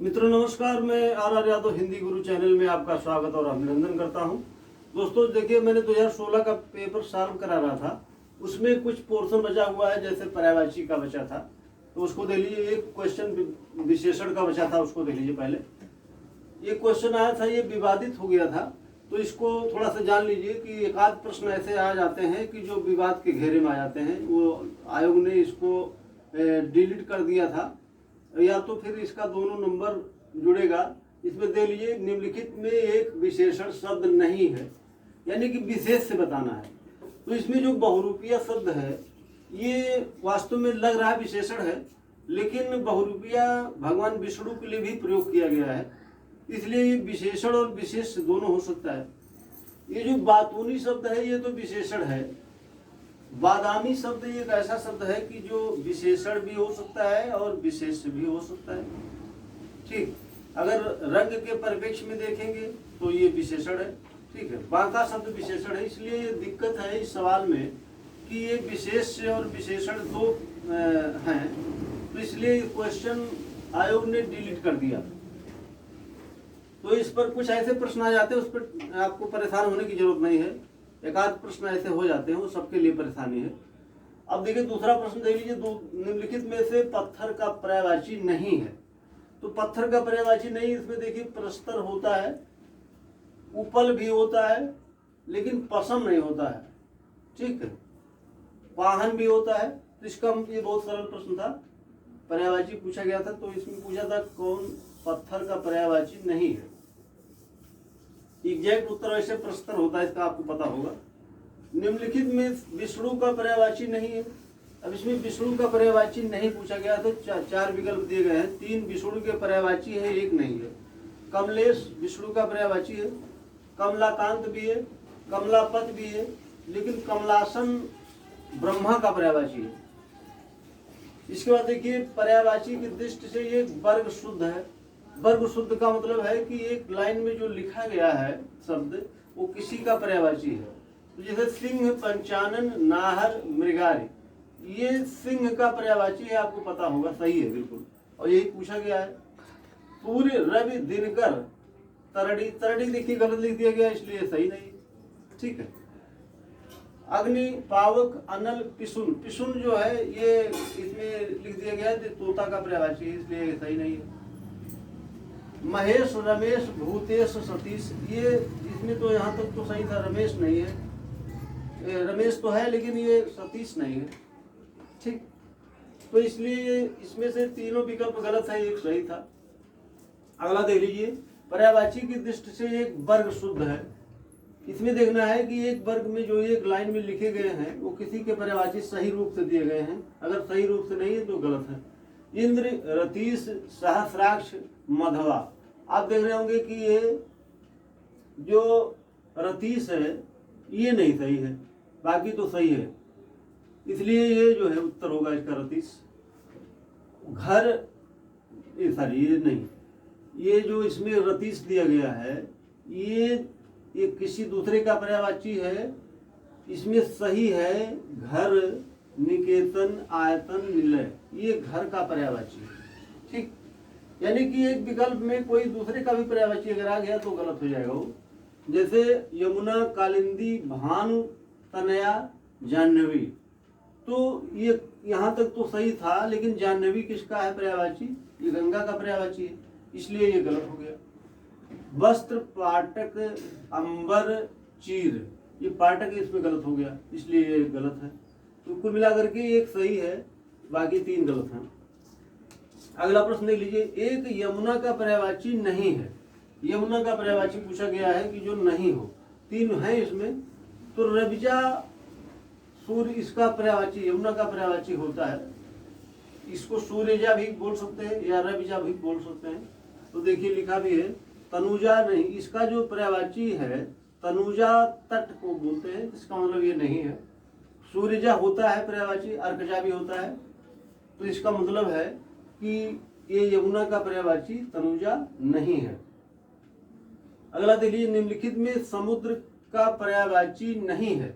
मित्रों नमस्कार, मैं are Yadav Hindi Guru channel में आपका स्वागत और अभिनंदन करता हूं। दोस्तों देखिए, मैंने 2016 का पेपर सॉल्व करा रहा था, उसमें कुछ पोर्शन बचा हुआ है, जैसे पर्यायवाची का बचा था तो उसको देख लीजिए। एक क्वेश्चन विशेषण का बचा था, उसको देख लीजिए। पहले ये क्वेश्चन आया था, ये विवादित हो गया था, तो इसको थोड़ा सा जान लीजिए कि एक आध प्रश्न ऐसे आ जाते हैं कि जो विवाद के घेरे में आ जाते हैं। वो आयोग ने इसको डिलीट कर दिया था, या तो फिर इसका दोनों नंबर जुड़ेगा। इसमें दे लीजिए, निम्नलिखित में एक विशेषण शब्द नहीं है, यानी कि विशेष से बताना है। तो इसमें जो बहुरूपिया शब्द है, ये वास्तव में लग रहा है विशेषण है, लेकिन बहुरूपिया भगवान विष्णु के लिए भी प्रयोग किया गया है, इसलिए ये विशेषण और विशेष दोनों हो सकता है। ये जो बातूनी शब्द है, ये तो विशेषण है। बादामी शब्द एक ऐसा शब्द है कि जो विशेषण भी हो सकता है और विशेष भी हो सकता है। ठीक, अगर रंग के परिप्रेक्ष्य में देखेंगे तो ये विशेषण है। ठीक है, बांका शब्द विशेषण है, इसलिए ये दिक्कत है इस सवाल में कि ये विशेष और विशेषण दो हैं, तो इसलिए क्वेश्चन आयोग ने डिलीट कर दिया। तो इस पर कुछ ऐसे प्रश्न आ जाते हैं, उस पर आपको परेशान होने की जरूरत नहीं है। एक आध प्रश्न ऐसे हो जाते हैं, वो सबके लिए परेशानी है। अब देखिए दूसरा प्रश्न देख लीजिए, निम्नलिखित में से पत्थर का पर्यायवाची नहीं है। तो पत्थर का पर्यायवाची नहीं, इसमें देखिए प्रस्तर होता है, उपल भी होता है, लेकिन पसम नहीं होता है। ठीक है, वाहन भी होता है। तो इसका ये बहुत सरल प्रश्न था, पर्यायवाची पूछा गया था, तो इसमें पूछा था कौन पत्थर का पर्यायवाची नहीं है। एग्जैक्ट उत्तर वैसे प्रस्तर होता है, इसका आपको पता होगा। निम्नलिखित में विष्णु का पर्यायवाची नहीं है। अब इसमें विष्णु का पर्यायवाची नहीं पूछा गया, तो चार विकल्प दिए गए हैं। 3 विष्णु के पर्यायवाची है, 1 नहीं है। कमलेश विष्णु का पर्यायवाची है, कमलाकांत भी है, कमलापत भी है, लेकिन कमलासन ब्रह्मा का पर्यायवाची है। इसके बाद देखिए, पर्यायवाची की दृष्टि से ये वर्ग शुद्ध है। वर्ग शुद्ध का मतलब है कि एक लाइन में जो लिखा गया है शब्द, वो किसी का पर्यायवाची है। तो जैसे सिंह, पंचानन, नाहर, मृगारी, ये सिंह का पर्यायवाची है, आपको पता होगा, सही है बिल्कुल, और यही पूछा गया है। सूर्य, रवि, दिनकर, तरड़ी, तरड़ी देखिए गलत लिख दिया गया, इसलिए सही नहीं। ठीक है, अग्नि, पावक, अनल, पिसुन, पिसुन जो है ये इसमें लिख दिया गया है, तोता का पर्यायवाची है, इसलिए सही नहीं है। महेश, रमेश, भूतेश, सतीश, ये इसमें तो यहाँ तक तो सही था, रमेश नहीं है, रमेश तो है लेकिन ये सतीश नहीं है। ठीक, तो इसलिए इसमें से तीनों विकल्प गलत है, एक सही था। अगला देख लीजिए, पर्यायवाची की दृष्टि से एक वर्ग शुद्ध है। इसमें देखना है कि एक वर्ग में जो एक लाइन में लिखे गए हैं, वो किसी के पर्यायवाची सही रूप से दिए गए हैं। अगर सही रूप से नहीं है तो गलत है। इंद्र, रतीश, सहस्राक्ष, मधवा, आप देख रहे होंगे कि ये जो रतीश है ये नहीं सही है, बाकी तो सही है, इसलिए ये जो है उत्तर होगा इसका रतीश। घर, सॉरी ये नहीं, ये जो इसमें रतीश दिया गया है, ये किसी दूसरे का पर्यायवाची है। इसमें सही है घर, निकेतन, आयतन, निलय, ये घर का पर्यायवाची है। ठीक, यानी कि एक विकल्प में कोई दूसरे का भी पर्यायवाची अगर आ गया तो गलत हो जाएगा वो। जैसे यमुना, कालिंदी, भानु, तनया, जाह्नवी, तो ये यहाँ तक तो सही था, लेकिन जाह्नवी किसका है पर्यायवाची? ये गंगा का पर्यायवाची है, इसलिए ये गलत हो गया। वस्त्र, पाटक, अंबर, चीर, ये पाटक इसमें गलत हो गया, इसलिए ये गलत है। तो कुल मिलाकर के एक सही है, बाकी 3 गलत हैं। अगला प्रश्न देख लीजिए, एक यमुना का पर्यायवाची नहीं है। यमुना का पर्यायवाची पूछा गया है कि जो नहीं हो। 3 है इसमें, तो रविजा, सूर्य, इसका पर्यायवाची यमुना का पर्यायवाची होता है। इसको सूर्यजा भी बोल सकते हैं या रविजा भी बोल सकते हैं। तो देखिए लिखा भी है, तनुजा नहीं, इसका जो पर्यायवाची है तनुजा तट को बोलते हैं, इसका मतलब ये नहीं है। सूर्यजा होता है पर्यायवाची, अर्कजा भी होता है, तो इसका मतलब है कि ये यमुना का पर्यायवाची तनुजा नहीं है। अगला देखिए, निम्नलिखित में समुद्र का पर्यायवाची नहीं है।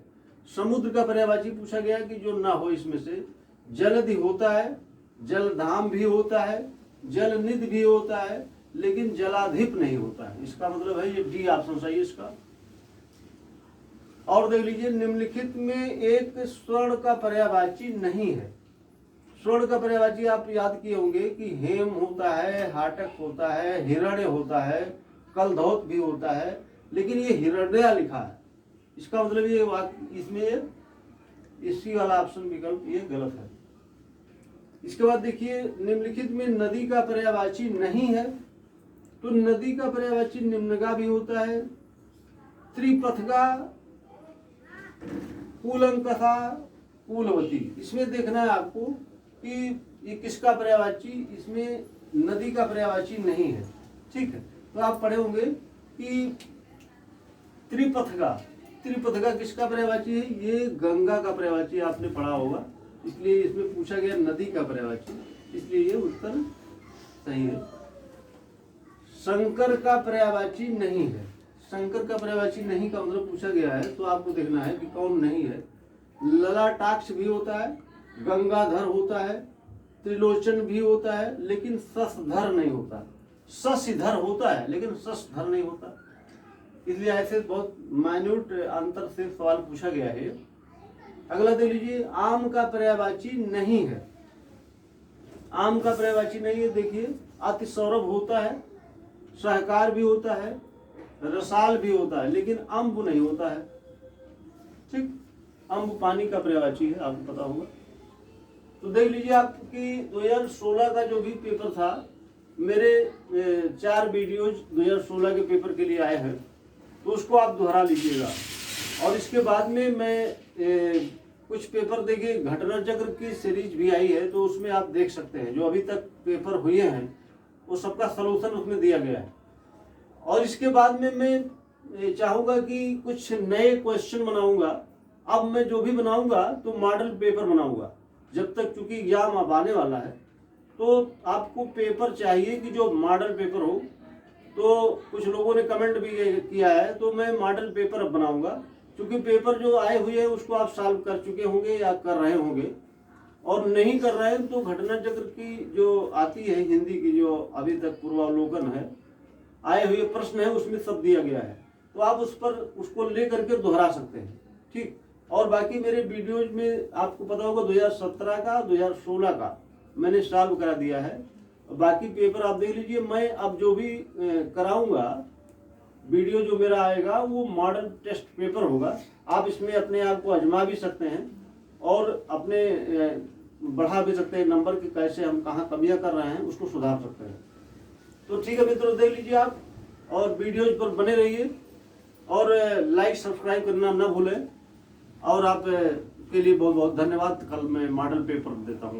समुद्र का पर्यायवाची पूछा गया कि जो ना हो इसमें से। जलधि होता है, जलधाम भी होता है, जलनिधि भी होता है लेकिन जलाधिप नहीं होता है। इसका मतलब है ये डी ऑप्शन सही है इसका। और देख लीजिए, निम्नलिखित में एक स्वर्ण का पर्यायवाची नहीं है। स्वर्ण का पर्यायवाची आप याद किए होंगे कि हेम होता है, हाटक होता है, हिरण्य होता है, कलधौत भी होता है, लेकिन ये हिरण्या लिखा है। इसका मतलब ये इसमें इसी वाला ऑप्शन विकल्प ये गलत है। इसके बाद देखिए, निम्नलिखित में नदी का पर्यायवाची नहीं है, तो नदी का पर्यायवाची निम्नगा भी होता है, त्रिपथगा, कूलंकसा, कूलवती। इसमें देखना है आपको कि ये किसका पर्यायवाची, इसमें नदी का पर्यायवाची नहीं है। ठीक है, तो आप पढ़े होंगे कि त्रिपथगा, त्रिपथगा किसका पर्यायवाची है? ये गंगा का पर्यायवाची आपने पढ़ा होगा, इसलिए इसमें पूछा गया नदी का पर्यायवाची, इसलिए ये उत्तर सही है। शंकर का पर्यायवाची नहीं है। शंकर का पर्यायवाची नहीं का मतलब पूछा गया है, तो आपको देखना है कि कौन नहीं है। ललाटाक्ष भी होता है, गंगाधर होता है, त्रिलोचन भी होता है, लेकिन शशधर नहीं होता। शशिधर होता है लेकिन शशधर नहीं होता। इसलिए ऐसे बहुत माइन्यूट अंतर से सवाल पूछा गया है। अगला देख लीजिए, आम का पर्यायवाची नहीं है। आम का पर्यायवाची नहीं है। देखिए, अतिसौरभ होता है, सहकार भी होता है, रसाल भी होता है, लेकिन अम्ब नहीं होता है। ठीक, अम्ब पानी का पर्यायवाची है, आपको पता होगा। तो देख लीजिए, आपकी 2016 का जो भी पेपर था, मेरे 4 वीडियोज 2016 के पेपर के लिए आए हैं, तो उसको आप दोहरा लीजिएगा। और इसके बाद में मैं कुछ पेपर देखिए, घटना चक्र की सीरीज भी आई है, तो उसमें आप देख सकते हैं जो अभी तक पेपर हुए हैं वो सबका सलूशन उसमें दिया गया है। और इसके बाद में मैं चाहूँगा कि कुछ नए क्वेश्चन बनाऊंगा। अब मैं जो भी बनाऊंगा तो मॉडल पेपर बनाऊंगा, जब तक चूंकि एग्जाम अब आने वाला है, तो आपको पेपर चाहिए कि जो मॉडल पेपर हो। तो कुछ लोगों ने कमेंट भी किया है, तो मैं मॉडल पेपर अब बनाऊंगा, क्योंकि पेपर जो आए हुए हैं उसको आप सॉल्व कर चुके होंगे या कर रहे होंगे, और नहीं कर रहे हैं तो घटना चक्र की जो आती है हिंदी की, जो अभी तक पूर्वावलोकन है, आए हुए प्रश्न है, उसमें सब दिया गया है, तो आप उस पर उसको ले करके दोहरा सकते हैं। ठीक, और बाकी मेरे वीडियोज में आपको पता होगा 2017 का 2016 का मैंने सॉल्व करा दिया है। बाकी पेपर आप देख लीजिए। मैं अब जो भी कराऊंगा वीडियो जो मेरा आएगा वो मॉडल टेस्ट पेपर होगा। आप इसमें अपने आप को आजमा भी सकते हैं और अपने बढ़ा भी सकते हैं नंबर के, कैसे हम कहाँ कमियां कर रहे हैं उसको सुधार सकते हैं। तो ठीक है मित्रों, देख लीजिए आप, और वीडियोज पर बने रहिए, और लाइक सब्सक्राइब करना ना भूलें। और आप के लिए बहुत बहुत धन्यवाद। कल मैं मॉडल पेपर देता हूँ।